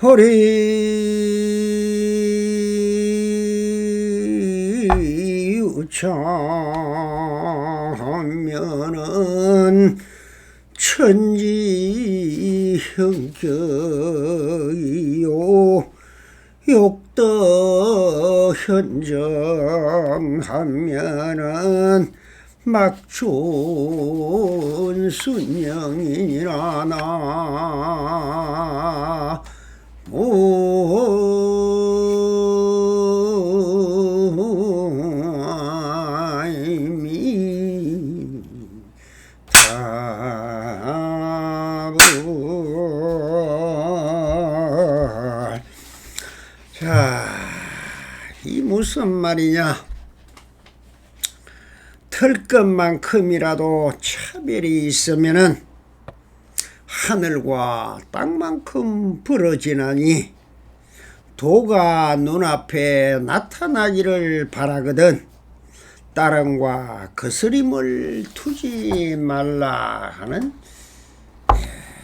허리 우창하면은 천지형격이요 욕도 현정하면은 막존 순영이라 나 자, 이 무슨 말이냐? 털 것만큼이라도 차별이 있으면은 하늘과 땅만큼 벌어지나니 도가 눈앞에 나타나기를 바라거든 따름과 거스림을 두지 말라 하는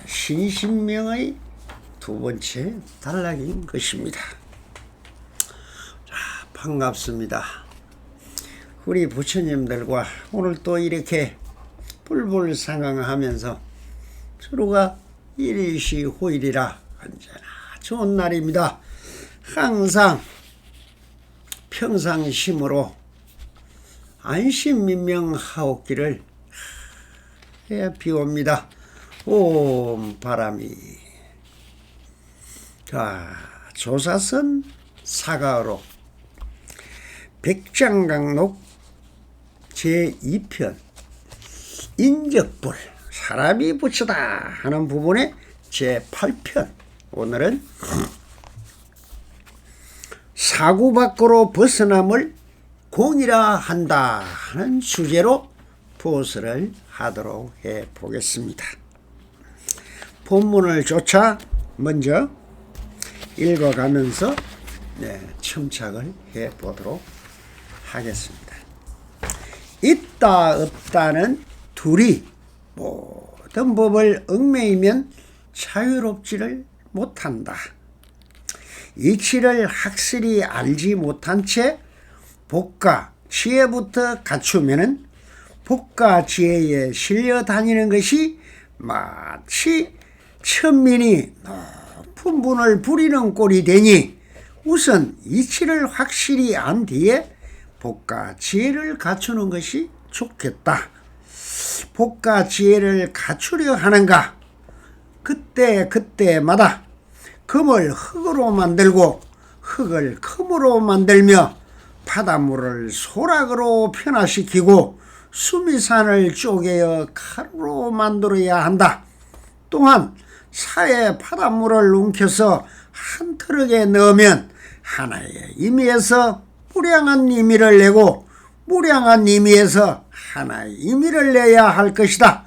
신신명의 두 번째 단락인 것입니다. 자, 반갑습니다. 우리 부처님들과 오늘 또 이렇게 불불상강하면서 서로가 일일시호일이라 언제나 좋은 날입니다. 항상 평상심으로 안심민명하옵기를 해 비옵니다. 옴 바람이. 자, 조사선 사가로 백장강록 제2편 인격불 사람이 부처다 하는 부분의 제8편 오늘은 사구 밖으로 벗어남을 공이라 한다 하는 주제로 보스를 하도록 해 보겠습니다. 본문을 조차 먼저 읽어가면서 첨착을 해 보도록 하겠습니다. 있다 없다는 둘이 모든 법을 얽매이면 자유롭지를 못한다. 이치를 확실히 알지 못한 채 복과 지혜부터 갖추면은 복과 지혜에 실려 다니는 것이 마치 천민이 높은 분을 부리는 꼴이 되니 우선 이치를 확실히 안 뒤에 복과 지혜를 갖추는 것이 좋겠다. 복과 지혜를 갖추려 하는가? 그때마다 금을 흙으로 만들고 흙을 금으로 만들며 바닷물을 소락으로 변화시키고 수미산을 쪼개어 칼로 만들어야 한다. 또한 사에 바닷물을 움켜서 한 트럭에 넣으면 하나의 임의에서 무량한 임의를 내고 무량한 임의에서 하나의 임의를 내야 할 것이다.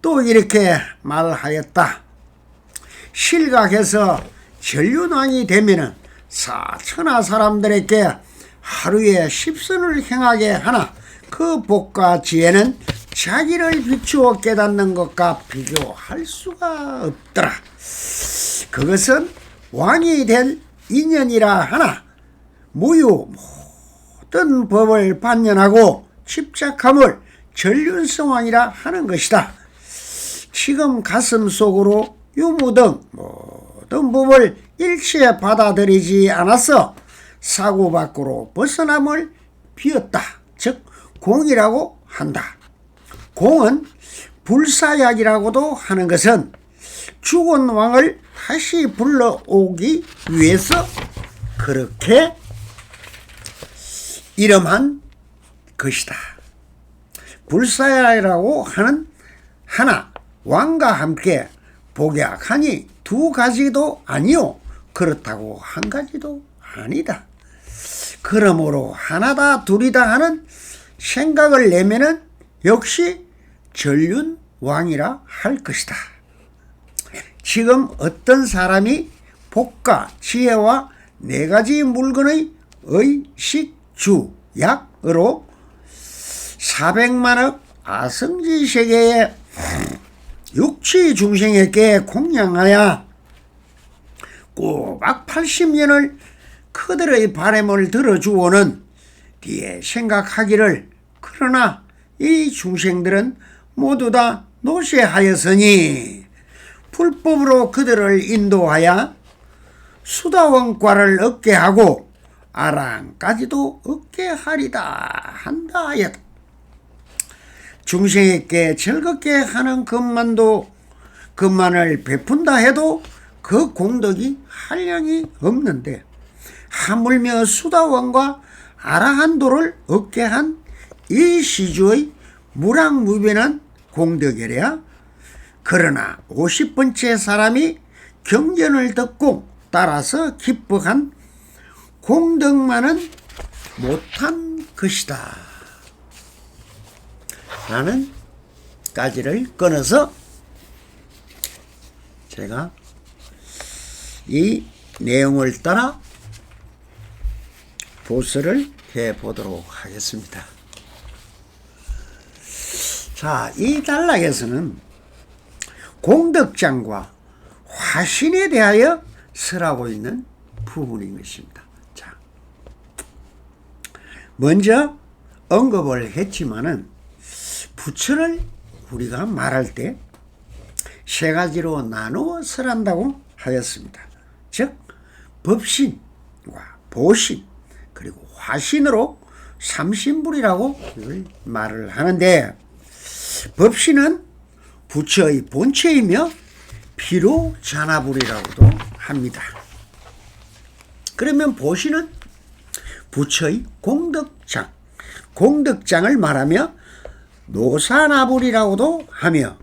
또 이렇게 말하였다. 실각해서 전륜왕이 되면은 사천하 사람들에게 하루에 10선을 행하게 하나 그 복과 지혜는 자기를 비추어 깨닫는 것과 비교할 수가 없더라. 그것은 왕이 될 인연이라 하나 무유 모든 법을 반연하고 집착함을 전륜성왕이라 하는 것이다. 지금 가슴 속으로 유무등 모든 법을 일체에 받아들이지 않아서 사고 밖으로 벗어남을 비었다. 즉 공이라고 한다. 공은 불사약이라고도 하는 것은 죽은 왕을 다시 불러오기 위해서 그렇게 이름한 것이다. 불사약이라고 하는 하나 왕과 함께 복약하니 두 가지도 아니요 그렇다고 한 가지도 아니다. 그러므로 하나다 둘이다 하는 생각을 내면은 역시 전륜왕이라 할 것이다. 지금 어떤 사람이 복과 지혜와 네 가지 물건의 의식주약으로 400만억 아성지세계의 육취중생에게 공양하여 꼬박 80년을 그들의 바람을 들어주고는 뒤에 생각하기를, 그러나 이 중생들은 모두 다 노쇠하였으니 불법으로 그들을 인도하여 수다원과를 얻게 하고 아랑까지도 얻게 하리다 한다 하였다. 중생에게 즐겁게 하는 것만을 베푼다 해도 그 공덕이 한량이 없는데, 하물며 수다원과 아라한도를 얻게 한 이 시주의 무량무변한 공덕이랴. 그러나 50번째 사람이 경전을 듣고 따라서 기뻐한 공덕만은 못한 것이다 라는 까지를 끊어서 제가 이 내용을 따라 보스를 해보도록 하겠습니다. 자, 이 단락에서는 공덕장과 화신에 대하여 설하고 있는 부분인 것입니다. 자, 먼저 언급을 했지만은 부처를 우리가 말할 때 세 가지로 나누어 설한다고 하였습니다. 즉 법신과 보신 그리고 화신으로 삼신불이라고 말을 하는데, 법신은 부처의 본체이며 피로잔화불이라고도 합니다. 그러면 보신은 부처의 공덕장, 공덕장을 말하며 노사나불이라고도 하며,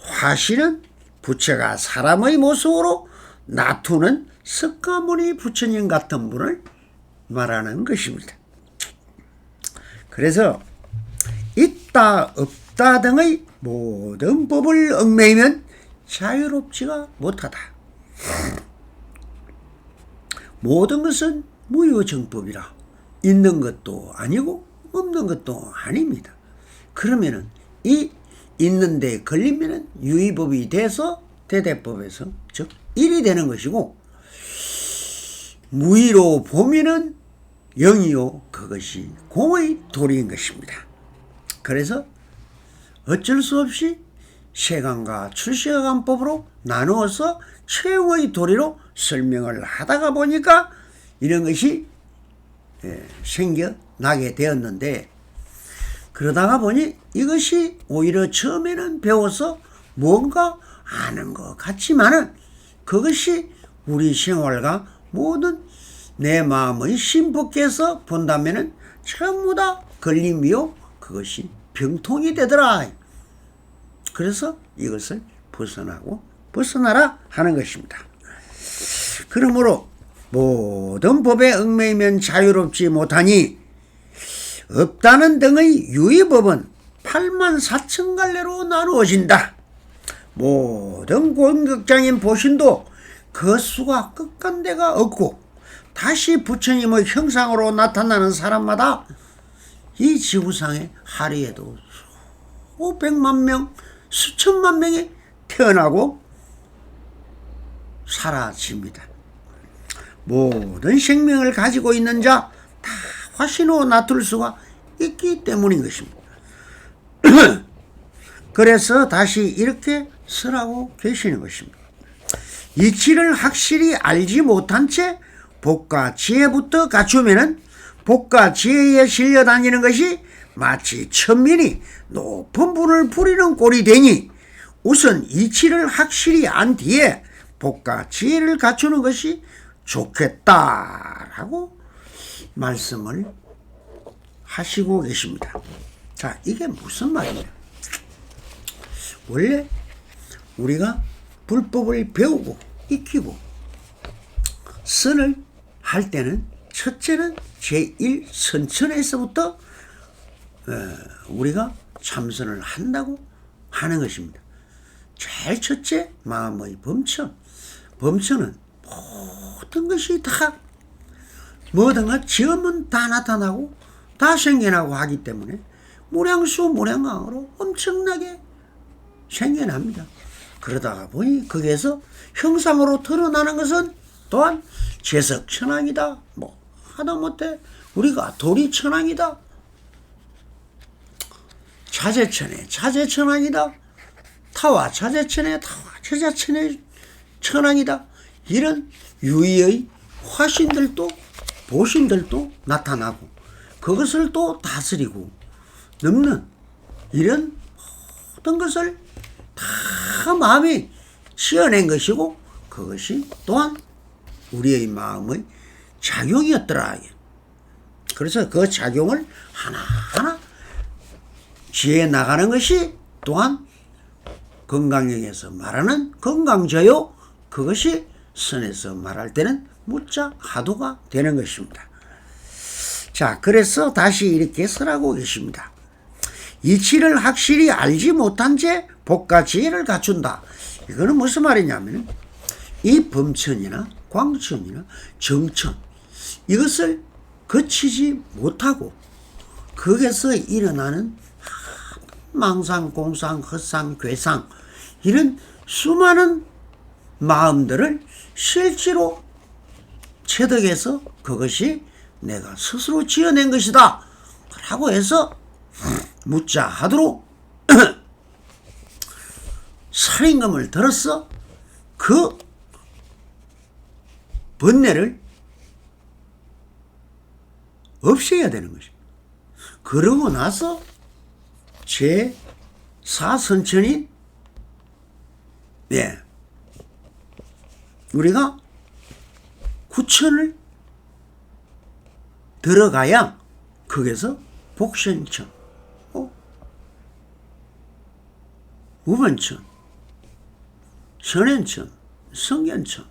화신은 부처가 사람의 모습으로 나투는 석가모니 부처님 같은 분을 말하는 것입니다. 그래서 있다 없다 등의 모든 법을 얽매이면 자유롭지가 못하다. 모든 것은 무효정법이라 있는 것도 아니고 없는 것도 아닙니다. 그러면은 이 있는데 걸리면은 유의법이 돼서 대대법에서 즉 일이 되는 것이고, 무의로 보면은 영이요 그것이 공의 도리인 것입니다. 그래서 어쩔 수 없이 세간과 출세간법으로 나누어서 최후의 도리로 설명을 하다가 보니까 이런 것이 생겨나게 되었는데, 그러다가 보니 이것이 오히려 처음에는 배워서 뭔가 아는 것 같지만은 그것이 우리 생활과 모든 내 마음의 심법께서 본다면은 전부 다 걸림이요 그것이 병통이 되더라. 그래서 이것을 벗어나라 하는 것입니다. 그러므로 모든 법에 얽매이면 자유롭지 못하니 없다는 등의 유의법은 84,000갈래로 나누어진다. 모든 공덕장인 보신도 그 수가 끝간데가 없고, 다시 부처님의 형상으로 나타나는 사람마다 이 지구상에 하루에도 수백만 명, 수천만 명이 태어나고 사라집니다. 모든 생명을 가지고 있는 자 다 화신으로 나툴 수가 있기 때문인 것입니다. 그래서 다시 이렇게 설하고 계시는 것입니다. 이치를 확실히 알지 못한 채 복과 지혜부터 갖추면은 복과 지혜에 실려 다니는 것이 마치 천민이 높은 분을 부리는 꼴이 되니, 우선 이치를 확실히 안 뒤에 복과 지혜를 갖추는 것이 좋겠다라고 말씀을 하시고 계십니다. 자, 이게 무슨 말이냐? 원래 우리가 불법을 배우고 익히고 선을 할 때는 첫째는 제1선천에서부터 우리가 참선을 한다고 하는 것입니다. 제일 첫째 마음의 범천. 범천은 모든 것이 다 뭐든가 지으면 다 나타나고 다 생겨나고 하기 때문에 무량수 무량강으로 엄청나게 생겨납니다. 그러다가 보니 거기에서 형상으로 드러나는 것은 또한 재석천왕이다. 뭐 하다못해 우리가 도리천왕이다. 자재천에 자재천왕이다. 타와 자재천에 타와 자재천의 천왕이다. 이런 유의의 화신들도 보신들도 나타나고 그것을 또 다스리고 넘는 이런 모든 것을 다 마음이 지어낸 것이고 그것이 또한 우리의 마음의 작용이었더라. 그래서 그 작용을 하나하나 지혜 나가는 것이 또한 건강영에서 말하는 건강저요, 그것이 선에서 말할 때는 무자 하도가 되는 것입니다. 자, 그래서 다시 이렇게 설하고 계십니다. 이치를 확실히 알지 못한 채 복과 지혜를 갖춘다. 이거는 무슨 말이냐면 이 범천이나 광천이나 정천 이것을 거치지 못하고 거기서 일어나는 망상, 공상, 헛상, 괴상 이런 수많은 마음들을 실제로 체득해서 그것이 내가 스스로 지어낸 것이다 라고 해서 무자하도록 살인금을 들었어 그 번뇌를 없애야 되는 것입니다. 그러고 나서 제4선천인 우리가 구천을 들어가야 거기서 복선천, 우번천, 선행천, 성견천,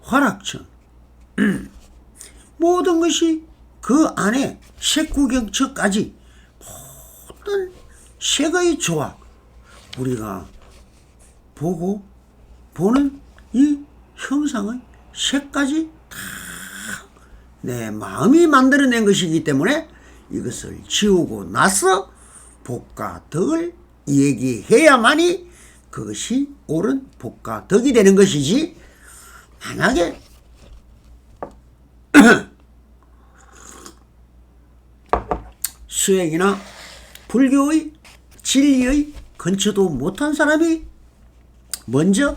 활학천 모든 것이 그 안에 색구경처까지 모든 색의 조화 우리가 보는 이 형상의 색까지 다 내 마음이 만들어낸 것이기 때문에 이것을 지우고 나서 복과 덕을 얘기해야만이 그것이 옳은 복과 덕이 되는 것이지 만약에 수행이나 불교의 진리의 근처도 못한 사람이 먼저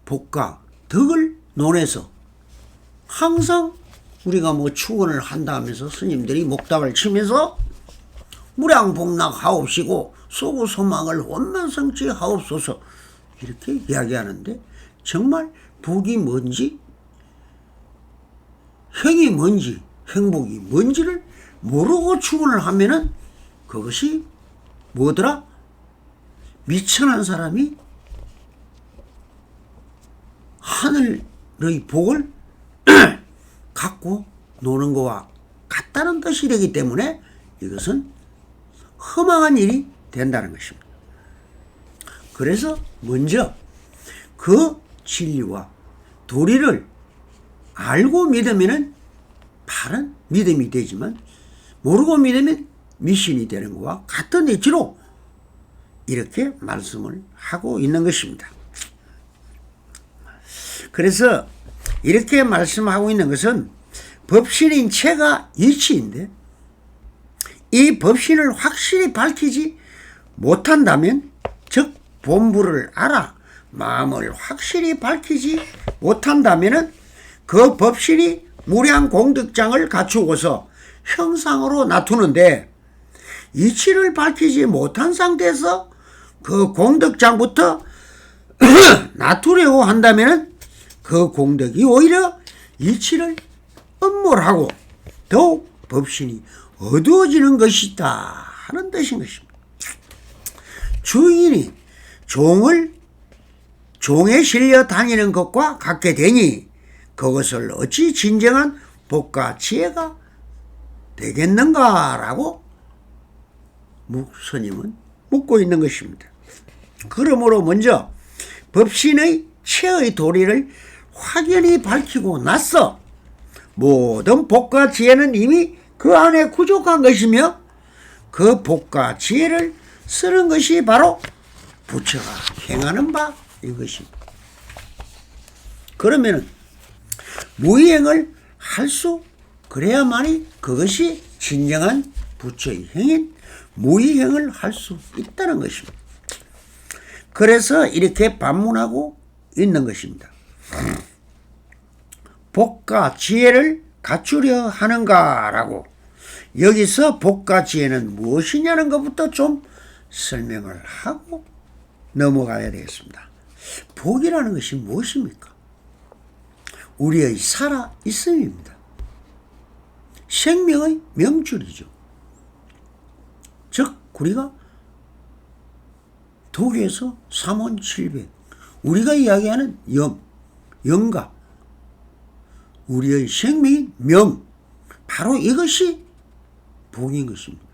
복과 덕을 논해서 항상 우리가 뭐 축원을 한다 하면서 스님들이 목닥을 치면서 무량복락하옵시고 소구소망을 원만성취 하옵소서 이렇게 이야기하는데 정말 복이 뭔지 행이 뭔지 행복이 뭔지를 모르고 축원을 하면은 그것이 뭐더라? 미천한 사람이 하늘의 복을 갖고 노는 것과 같다는 뜻이 되기 때문에 이것은 허망한 일이 된다는 것입니다. 그래서 먼저 그 진리와 도리를 알고 믿으면 바른 믿음이 되지만 모르고 믿으면 미신이 되는 것과 같은 이치로 이렇게 말씀을 하고 있는 것입니다. 그래서 이렇게 말씀하고 있는 것은 법신인 체가 이치인데 이 법신을 확실히 밝히지 못한다면 즉 본부를 알아 마음을 확실히 밝히지 못한다면 그 법신이 무량 공덕장을 갖추고서 형상으로 나투는데 이치를 밝히지 못한 상태에서 그 공덕장부터 나투려고 한다면 그 공덕이 오히려 이치를 음몰하고 더욱 법신이 어두워지는 것이다 하는 뜻인 것입니다. 주인이 종에 실려 다니는 것과 같게 되니 그것을 어찌 진정한 복과 지혜가 되겠는가라고 스님은 묻고 있는 것입니다. 그러므로 먼저 법신의 체의 도리를 확연히 밝히고 나서 모든 복과 지혜는 이미 그 안에 구족한 것이며 그 복과 지혜를 쓰는 것이 바로 부처가 행하는 바인 것입니다. 그러면은 무이행을 할 수, 그래야만이 그것이 진정한 부처의 행인 무이행을 할 수 있다는 것입니다. 그래서 이렇게 반문하고 있는 것입니다. 복과 지혜를 갖추려 하는가라고, 여기서 복과 지혜는 무엇이냐는 것부터 좀 설명을 하고 넘어가야 되겠습니다. 복이라는 것이 무엇입니까? 우리의 살아있음입니다. 생명의 명줄이죠. 즉 우리가 도교에서 3700, 우리가 이야기하는 영가, 우리의 생명인 명, 바로 이것이 복인 것입니다.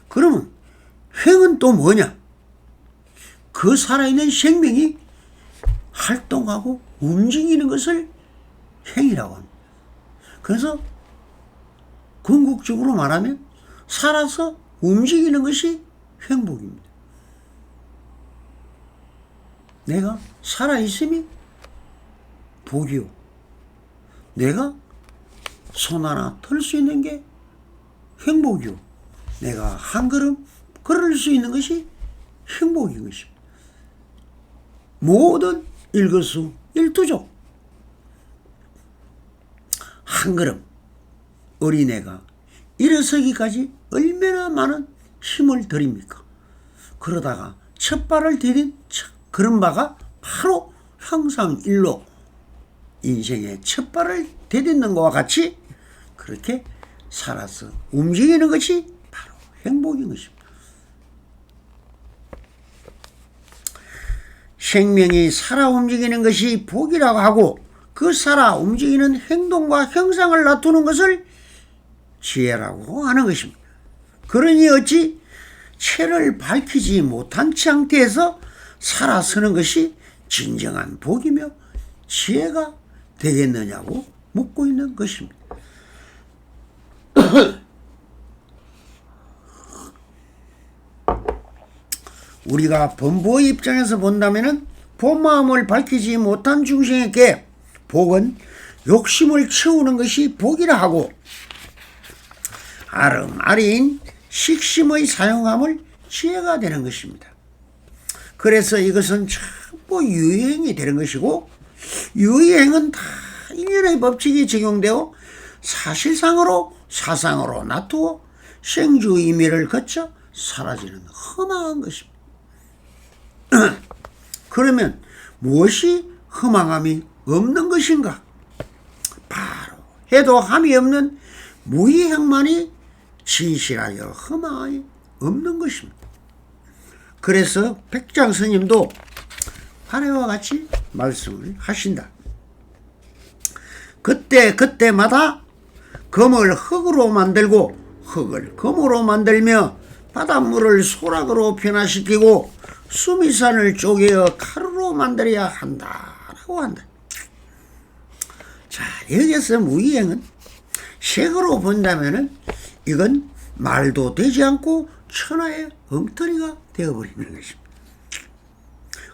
그러면 행은 또 뭐냐? 그 살아있는 생명이 활동하고 움직이는 것을 행이라고 합니다. 그래서 궁극적으로 말하면 살아서 움직이는 것이 행복입니다. 내가 살아있음이 복이요, 내가 손 하나 털 수 있는 게 행복이요, 내가 한 걸음 걸을 수 있는 것이 행복인 것입니다. 모든 일거수일투족, 한 걸음 어린애가 일어서기까지 얼마나 많은 힘을 들입니까? 그러다가 첫 발을 디딘 걸음바가 바로 향상일로 인생의 첫 발을 디딛는 것과 같이 그렇게 살아서 움직이는 것이 바로 행복인 것입니다. 생명이 살아 움직이는 것이 복이라고 하고, 그 살아 움직이는 행동과 형상을 놔두는 것을 지혜라고 하는 것입니다. 그러니 어찌 채를 밝히지 못한 상태에서 살아서는 것이 진정한 복이며 지혜가 되겠느냐고 묻고 있는 것입니다. 우리가 범부의 입장에서 본다면 본마음을 밝히지 못한 중생에게 복은 욕심을 채우는 것이 복이라 하고, 아름아리인 식심의 사용함을 지혜가 되는 것입니다. 그래서 이것은 전부 유의행이 되는 것이고, 유의행은 다 인연의 법칙이 적용되어 사실상으로 사상으로 놔두어 생주의미를 거쳐 사라지는 허망한 것입니다. 그러면 무엇이 허망함이 없는 것인가? 바로 해도 함이 없는 무의행만이 진실하여 허망함이 없는 것입니다. 그래서 백장 스님도 아래와 같이 말씀을 하신다. 그때마다 금을 흙으로 만들고 흙을 금으로 만들며 바닷물을 소락으로 변화시키고 수미산을 쪼개어 가루로 만들어야 한다라고 한다. 자, 여기서 무의행은 색으로 본다면은 이건 말도 되지 않고 천하의 엉터리가 되어버리는 것입니다.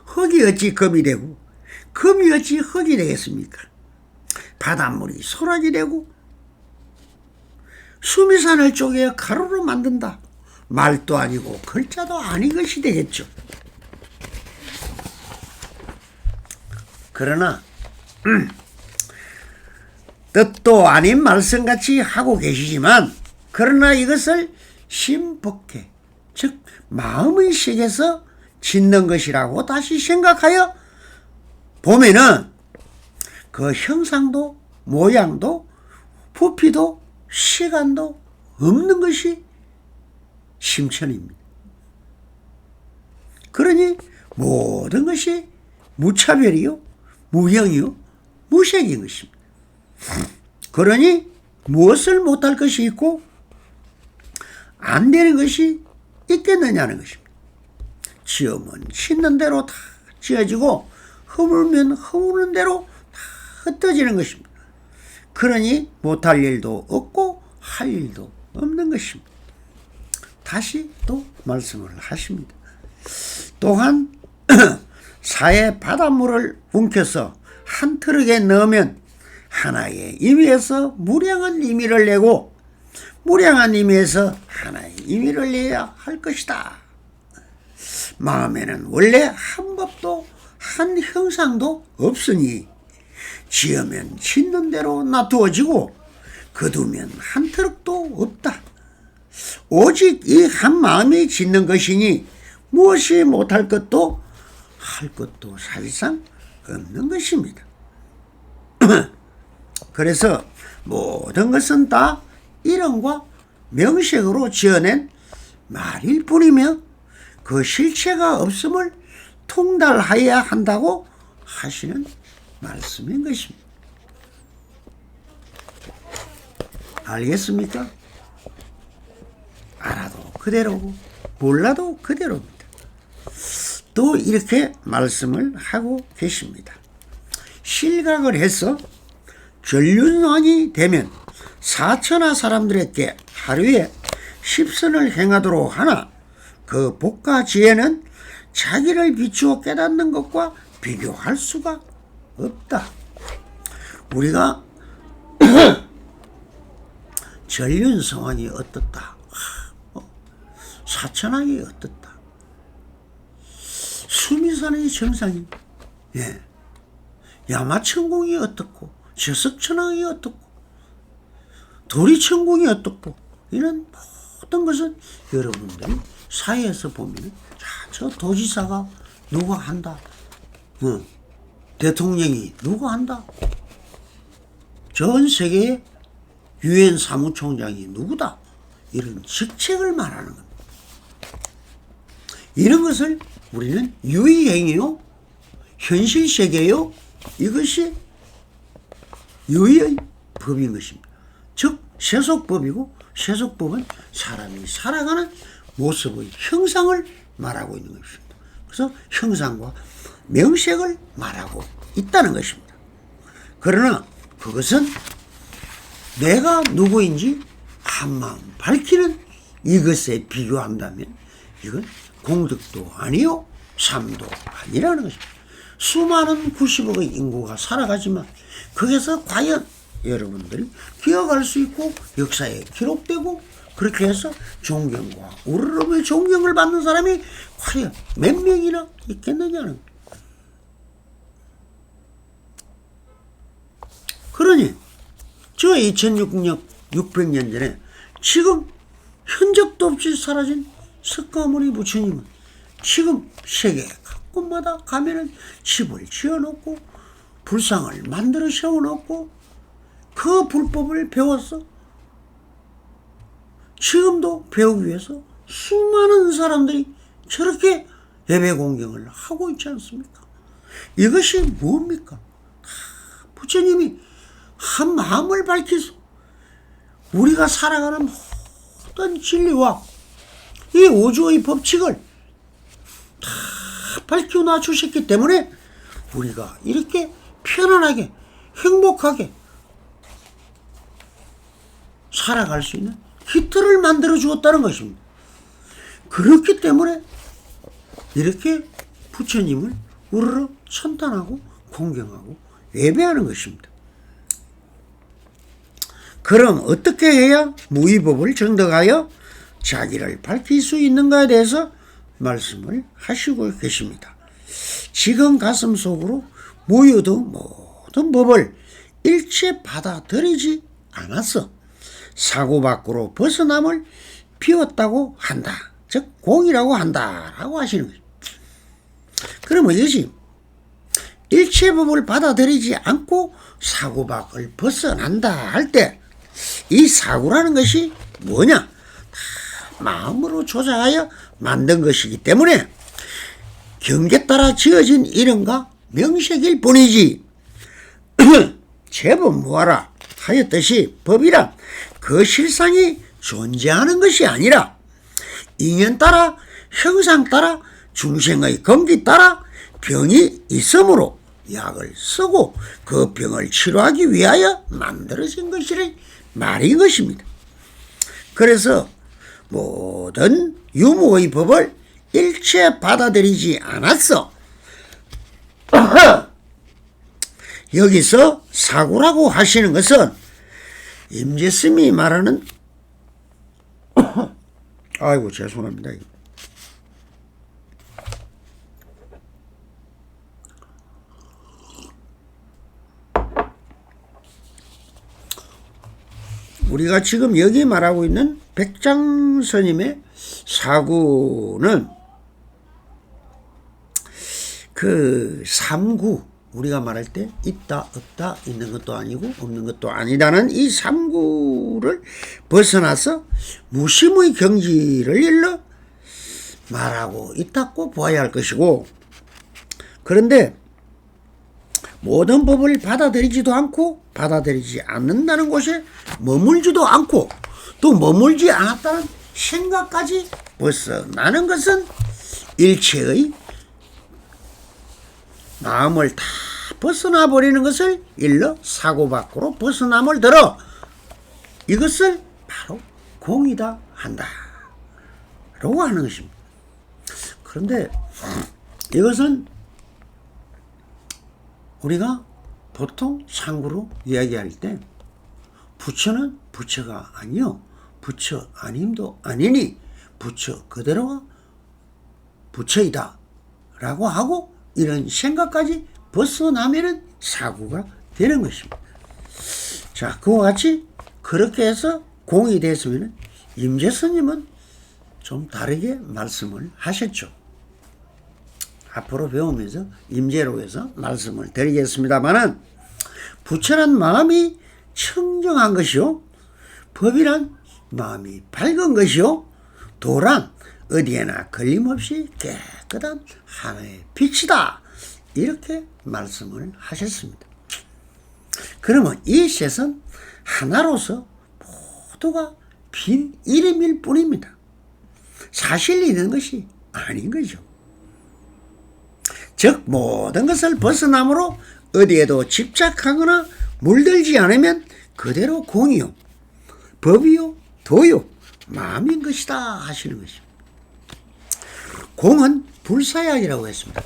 흙이 어찌 금이 되고 금이 어찌 흙이 되겠습니까? 바닷물이 소락이 되고 수미산을 쪼개어 가루로 만든다. 말도 아니고 글자도 아닌 것이 되겠죠. 그러나 뜻도 아닌 말씀같이 하고 계시지만, 그러나 이것을 심복해, 즉 마음의 색에서 짓는 것이라고 다시 생각하여 보면은 그 형상도 모양도 부피도 시간도 없는 것이 심천입니다. 그러니 모든 것이 무차별이요, 무형이요, 무색인 것입니다. 그러니 무엇을 못할 것이 있고 안 되는 것이 있겠느냐는 것입니다. 지으면 짓는 대로 다 지어지고 허물면 허무는 대로 다 흩어지는 것입니다. 그러니 못할 일도 없고 할 일도 없는 것입니다. 다시 또 말씀을 하십니다. 또한 사해 바닷물을 움켜서 한 트럭에 넣으면 하나의 임의에서 무량한 임의를 내고 무량한 임의에서 하나의 임의를 내야 할 것이다. 마음에는 원래 한 법도 한 형상도 없으니 지으면 짓는 대로 놔두어지고 거두면 한 트럭도 없다. 오직 이 한 마음이 짓는 것이니 무엇이 못할 것도 할 것도 사실상 없는 것입니다. 그래서 모든 것은 다 이론과 명식으로 지어낸 말일 뿐이며 그 실체가 없음을 통달하여야 한다고 하시는 말씀인 것입니다. 알겠습니까? 알아도 그대로고 몰라도 그대로입니다. 또 이렇게 말씀을 하고 계십니다. 실각을 해서 전륜왕이 되면 사천하 사람들에게 하루에 10선을 행하도록 하나 그 복과 지혜는 자기를 비추어 깨닫는 것과 비교할 수가 없다. 우리가 전륜성왕이 어떻다, 사천왕이 어떻다, 수미산의 정상이, 야마천공이 어떻고 저석천왕이 어떻고 도리천공이 어떻고, 이런 모든 것은 여러분들이 사회에서 보면 저 도지사가 누가 한다, 대통령이 누가 한다, 전 세계의 유엔 사무총장이 누구다, 이런 직책을 말하는 겁니다. 이런 것을 우리는 유의행위요, 현실세계요, 이것이 유의의 법인 것입니다. 즉 세속법이고, 세속법은 사람이 살아가는 모습의 형상을 말하고 있는 것입니다. 그래서 형상과 명색을 말하고 있다는 것입니다. 그러나 그것은 내가 누구인지 한마음 밝히는 이것에 비교한다면 이건 공덕도 아니요 삶도 아니라는 것입니다. 수많은 90억의 인구가 살아가지만 거기서 과연 여러분들이 기억할 수 있고 역사에 기록되고 그렇게 해서 존경과 우러러의 존경을 받는 사람이 과연 몇 명이나 있겠느냐는. 그러니 저 2600년 전에 지금 흔적도 없이 사라진 석가모니 부처님은 지금 세계 각곳마다 가면은 집을 지어놓고 불상을 만들어 세워놓고 그 불법을 배워서 지금도 배우기 위해서 수많은 사람들이 저렇게 예배 공경을 하고 있지 않습니까? 이것이 뭡니까? 부처님이 한 마음을 밝혀서 우리가 살아가는 모든 진리와 이 우주의 법칙을 다 밝혀놔 주셨기 때문에 우리가 이렇게 편안하게 행복하게 살아갈 수 있는 기틀을 만들어 주었다는 것입니다. 그렇기 때문에 이렇게 부처님을 우러러 천탄하고 공경하고 예배하는 것입니다. 그럼 어떻게 해야 무위법을 정덕하여 자기를 밝힐 수 있는가에 대해서 말씀을 하시고 계십니다. 지금 가슴 속으로 모여든 모든 법을 일체 받아들이지 않았어 사고 밖으로 벗어남을 비웠다고 한다. 즉 공이라고 한다라고 하시는 거죠. 그러면 이것이 일체 법을 받아들이지 않고 사고 밖을 벗어난다 할 때 이 사고라는 것이 뭐냐? 다 마음으로 조작하여 만든 것이기 때문에 경계 따라 지어진 이름과 명색일 뿐이지 제법 뭐하라 하였듯이 법이란 그 실상이 존재하는 것이 아니라 인연 따라 형상 따라 중생의 건기 따라 병이 있으므로 약을 쓰고 그 병을 치료하기 위하여 만들어진 것이라 말인 것입니다. 그래서 모든 유무의 법을 일체 받아들이지 않았어 여기서 사고라고 하시는 것은 임재스님이 말하는 아이고 죄송합니다. 우리가 지금 여기 말하고 있는 백장스님의 사구는 그 삼구, 우리가 말할 때 있다 없다 있는 것도 아니고 없는 것도 아니다는 이 삼구를 벗어나서 무심의 경지를 일러 말하고 있다고 보아야 할 것이고, 그런데 모든 법을 받아들이지도 않고 받아들이지 않는다는 곳에 머물지도 않고 또 머물지 않았다는 생각까지 벗어나는 것은 일체의 마음을 다 벗어나 버리는 것을 일러 사고 밖으로 벗어남을 들어 이것을 바로 공이다 한다 라고 하는 것입니다. 그런데 이것은 우리가 보통 상구로 이야기할 때 부처는 부처가 아니요 부처 아님도 아니니 부처 그대로가 부처이다 라고 하고 이런 생각까지 벗어나면은 사구가 되는 것입니다. 자, 그와 같이 그렇게 해서 공이 됐으면 임재스님은 좀 다르게 말씀을 하셨죠. 앞으로 배우면서 임재로 해서 말씀을 드리겠습니다만은, 부처란 마음이 청정한 것이요, 법이란 마음이 밝은 것이요, 도란 어디에나 걸림없이 깨끗한 하나의 빛이다 이렇게 말씀을 하셨습니다. 그러면 이 셋은 하나로서 모두가 빈 이름일 뿐입니다. 사실 있는 것이 아닌 거죠. 즉 모든 것을 벗어남으로 어디에도 집착하거나 물들지 않으면 그대로 공이요 법이요 도요 마음인 것이다 하시는 것입니다. 공은 불사약이라고 했습니다.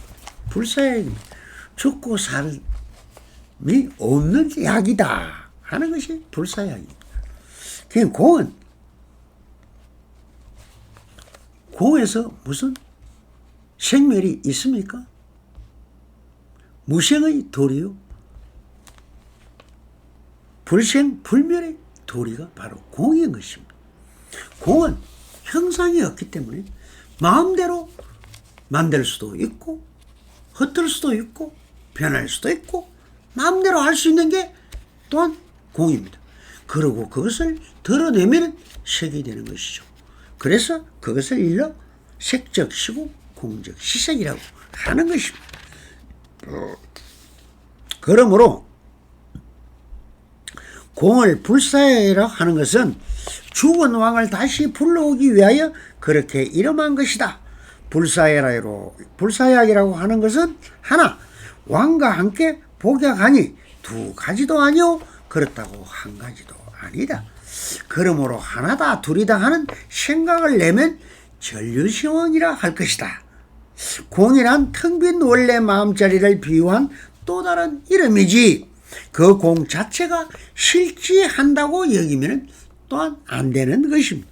불사약입니다. 죽고 삶이 없는 약이다 하는 것이 불사약입니다. 그냥 공은 공에서 무슨 생멸이 있습니까? 무생의 도리요 불생 불멸의 도리가 바로 공인 것입니다. 공은 형상이 없기 때문에 마음대로 만들 수도 있고 흩을 수도 있고 변할 수도 있고 마음대로 할 수 있는 게 또한 공입니다. 그리고 그것을 드러내면 색이 되는 것이죠. 그래서 그것을 일러 색적시고 공적시색이라고 하는 것입니다. 그러므로 공을 불사야라 하는 것은 죽은 왕을 다시 불러오기 위하여 그렇게 이름한 것이다. 불사약이라고 하는 것은 하나, 왕과 함께 복약하니 두 가지도 아니오 그렇다고 한 가지도 아니다. 그러므로 하나다 둘이다 하는 생각을 내면 전류시왕이라 할 것이다. 공이란 텅 빈 원래 마음자리를 비유한 또 다른 이름이지 그 공 자체가 실지한다고 여기면 또한 안 되는 것입니다.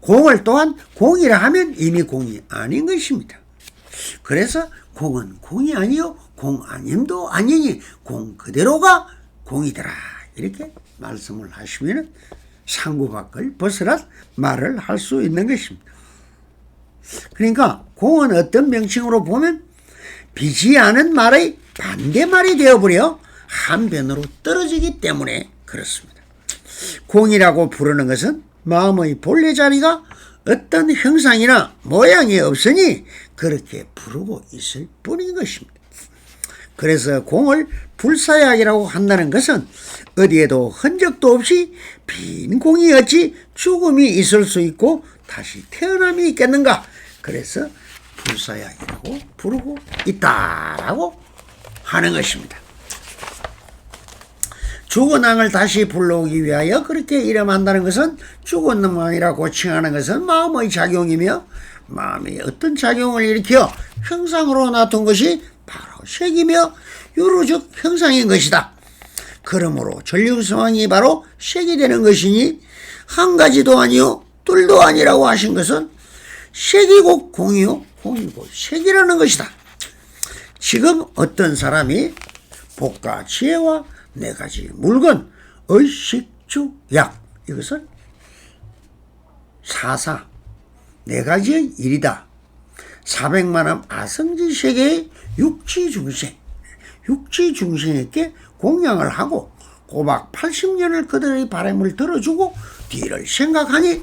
공을 또한 공이라 하면 이미 공이 아닌 것입니다. 그래서 공은 공이 아니요 공 아님도 아니니 공 그대로가 공이더라 이렇게 말씀을 하시면 상구 밖을 벗어나 말을 할 수 있는 것입니다. 그러니까 공은 어떤 명칭으로 보면 비지 않은 말의 반대말이 되어버려 한변으로 떨어지기 때문에 그렇습니다. 공이라고 부르는 것은 마음의 본래 자리가 어떤 형상이나 모양이 없으니 그렇게 부르고 있을 뿐인 것입니다. 그래서 공을 불사약이라고 한다는 것은 어디에도 흔적도 없이 빈 공이 어찌 죽음이 있을 수 있고 다시 태어남이 있겠는가. 그래서 불사약이라고 부르고 있다라고 하는 것입니다. 죽은 왕을 다시 불러오기 위하여 그렇게 이름한다는 것은 죽은 왕이라고 칭하는 것은 마음의 작용이며 마음이 어떤 작용을 일으켜 형상으로 나타난 것이 바로 색이며 유로적 형상인 것이다. 그러므로 전륜성왕이 바로 색이 되는 것이니 한 가지도 아니요 둘도 아니라고 하신 것은 색이고 공이요 공이고 색이라는 것이다. 지금 어떤 사람이 복과 지혜와 네 가지 물건, 의식주약, 이것을 사사 네 가지의 일이다. 400만원 아성지 세계의 육지중생에게 공양을 하고 고박 80년을 그들의 바람을 들어주고 뒤를 생각하니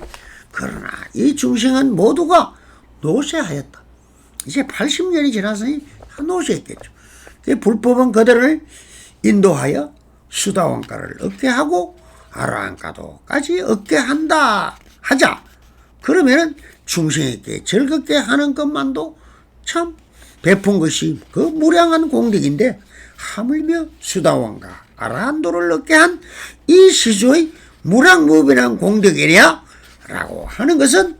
그러나 이 중생은 모두가 노쇠하였다. 이제 80년이 지났으니 노쇠했겠죠. 불법은 그들을 인도하여 수다원가를 얻게 하고 아라한가도까지 얻게 하자. 그러면은 중생에게 즐겁게 하는 것만도 참 베푼 것이 그 무량한 공덕인데 하물며 수다원가 아라한도를 얻게 한 이 시조의 무량무변한 공덕이랴 라고 하는 것은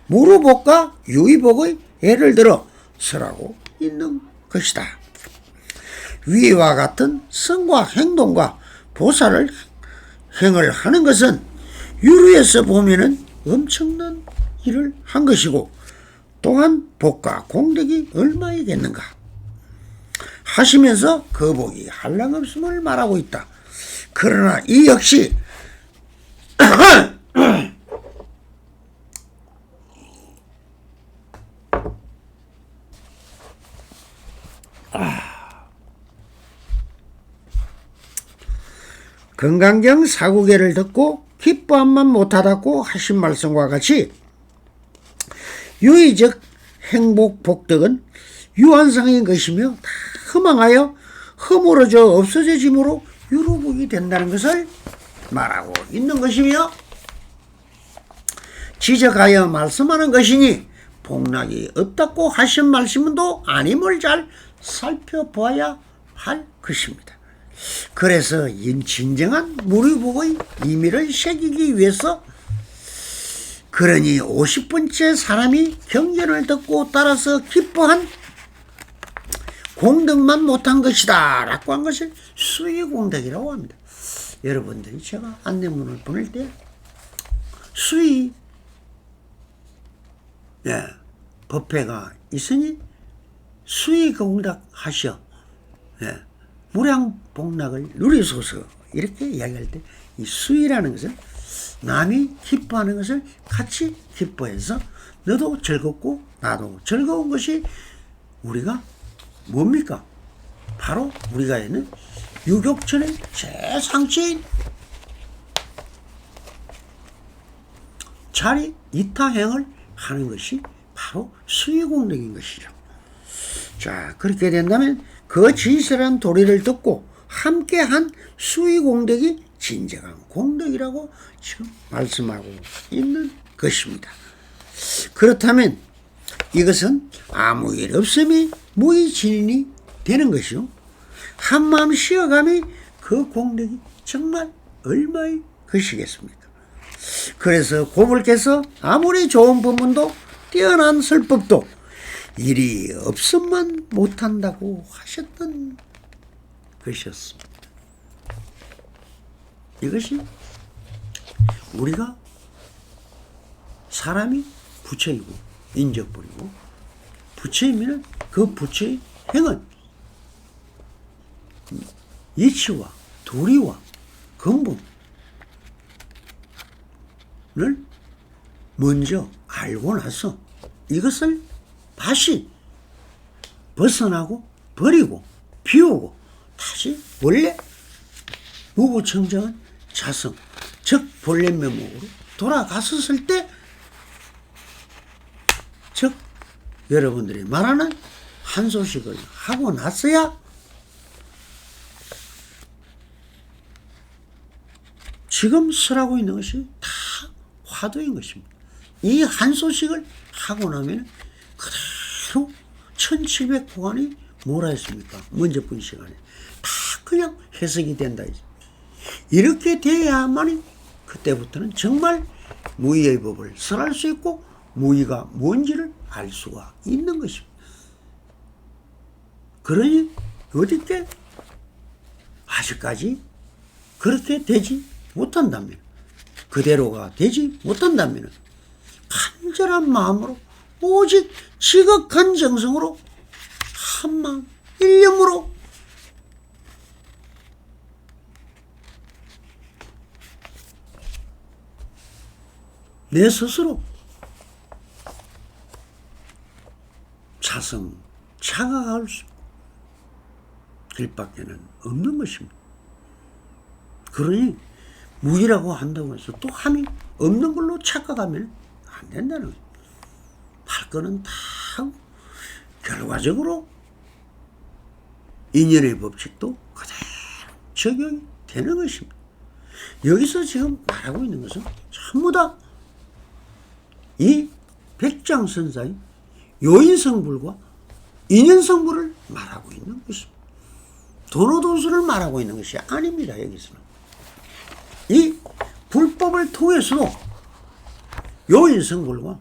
무루복과 유의복의 예를 들어 설하고 있는 것이다. 위와 같은 성과 행동과 보살을 행을 하는 것은 유루에서 보면은 엄청난 일을 한 것이고 또한 복과 공덕이 얼마이겠는가 하시면서 그 복이 한량없음을 말하고 있다. 그러나 이 역시 건강경 사구계를 듣고 기뻐함만 못하다고 하신 말씀과 같이 유의적 행복 복덕은 유한상인 것이며 다 허망하여 허물어져 없어져짐으로 유로복이 된다는 것을 말하고 있는 것이며 지적하여 말씀하는 것이니 복락이 없다고 하신 말씀도 아님을 잘 살펴보아야 할 것입니다. 그래서 진정한 무료복의 의미를 새기기 위해서 그러니 50번째 사람이 경전을 듣고 따라서 기뻐한 공덕만 못한 것이다 라고 한 것을 수의공덕이라고 합니다. 여러분들이 제가 안내문을 보낼 때 수의 법회가 있으니 수의공덕 하시어 무량복락을 누리소서 이렇게 이야기할 때 이 수의라는 것은 남이 기뻐하는 것을 같이 기뻐해서 너도 즐겁고 나도 즐거운 것이 우리가 뭡니까? 바로 우리가 있는 유격천의 최상치인 자리 이타행을 하는 것이 바로 수의공덕인 것이죠. 자, 그렇게 된다면 그 진실한 도리를 듣고 함께한 수의공덕이 진정한 공덕이라고 지금 말씀하고 있는 것입니다. 그렇다면 이것은 아무 일 없음이 무의진인이 되는 것이요. 한마음 쉬어감이 그 공덕이 정말 얼마의 것이겠습니까? 그래서 고불께서 아무리 좋은 법문도 뛰어난 설법도 일이 없음만 못한다고 하셨던 것이었습니다. 이것이 우리가 사람이 부처이고 인적불이고 부처이면 그 부처의 행은 이치와 도리와 근본을 먼저 알고 나서 이것을 다시 벗어나고 버리고 비우고 다시 원래 무부청정한 자성 즉 본래 면목으로 돌아갔었을 때 즉 여러분들이 말하는 한소식을 하고 났어야 지금 설하고 있는 것이 다 화두인 것입니다. 이 한소식을 하고 나면 그대로 1700구간이 뭐라 했습니까? 먼저분 시간에 다 그냥 해석이 된다. 이렇게 돼야만이 그때부터는 정말 무의의 법을 설할 수 있고 무의가 뭔지를 알 수가 있는 것입니다. 그러니 어저께 아직까지 그렇게 되지 못한다면, 그대로가 되지 못한다면 간절한 마음으로 오직 지극한 정성으로 한마음 일념으로 내 스스로 자각할 수 길밖에는 없는 것입니다. 그러니 무이라고 한다고 해서 또 함이 없는 걸로 착각하면 안 된다는 거예요. 할 거는 다 하고 결과적으로 인연의 법칙도 그대로 적용이 되는 것입니다. 여기서 지금 말하고 있는 것은 전부 다 이 백장선사의 요인성불과 인연성불을 말하고 있는 것입니다. 도노돈수를 말하고 있는 것이 아닙니다. 여기서는 이 불법을 통해서도 요인성불과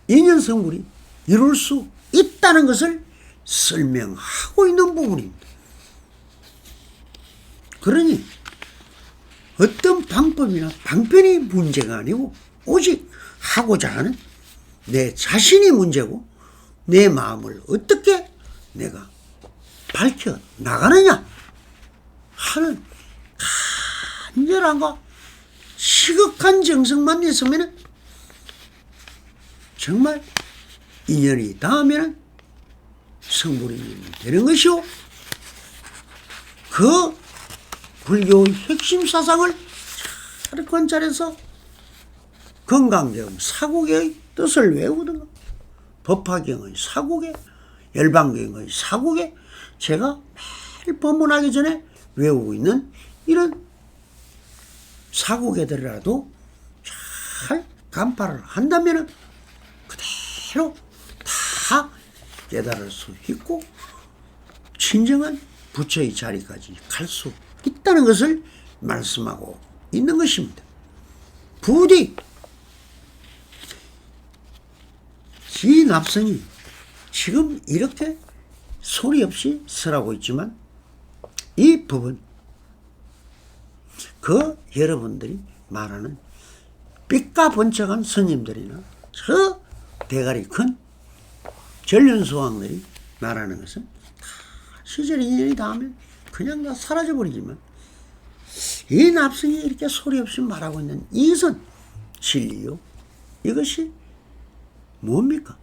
인연성불이 이룰 수 있다는 것을 설명하고 있는 부분입니다. 그러니 어떤 방법이나 방편이 문제가 아니고 오직 하고자 하는 내 자신이 문제고, 내 마음을 어떻게 내가 밝혀 나가느냐 하는 간절함과 시극한 정성만 있으면 정말 인연이 닿으면 성불인연이 되는 것이요, 그 불교의 핵심 사상을 잘 관찰해서 건강경 사국의 뜻을 외우든가, 법화경의 사국의, 열반경의 사국의 제가 매일 법문하기 전에 외우고 있는 이런 사국에들이라도 잘 간파를 한다면 그대로 다 깨달을 수 있고 진정한 부처의 자리까지 갈 수 있다는 것을 말씀하고 있는 것입니다. 부디 이 납성이 지금 이렇게 소리 없이 설하고 있지만 이 법은 그 여러분들이 말하는 삐까번쩍한 스님들이나 저 대가리 큰 전륜소왕들이 말하는 것은 다 시절 인연이 닿으면 그냥 다 사라져버리지만, 이 납성이 이렇게 소리 없이 말하고 있는 이것은 진리요, 이것이 뭡니까?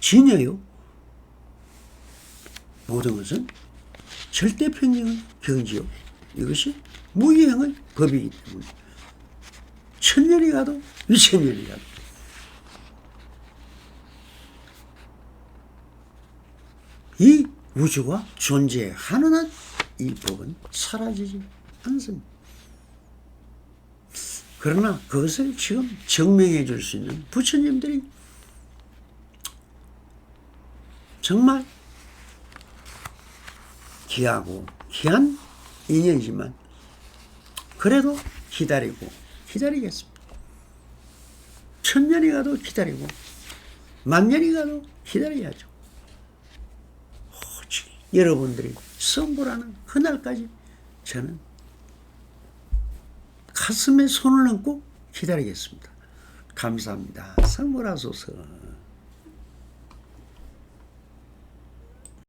진여요. 모든 것은 절대평등의 경지요, 이것이 무의행의 법이기 때문에 천년이 가도 위천년이 가도 이 우주가 존재하는 한 이 법은 사라지지 않습니다. 그러나 그것을 지금 증명해 줄 수 있는 부처님들이 정말 귀하고 귀한 인연이지만 그래도 기다리겠습니다. 천년이 가도 기다리고 만년이 가도 기다려야죠. 오직 여러분들이 성불하는 그날까지 저는 가슴에 손을 얹고 기다리겠습니다. 감사합니다. 성불하소서.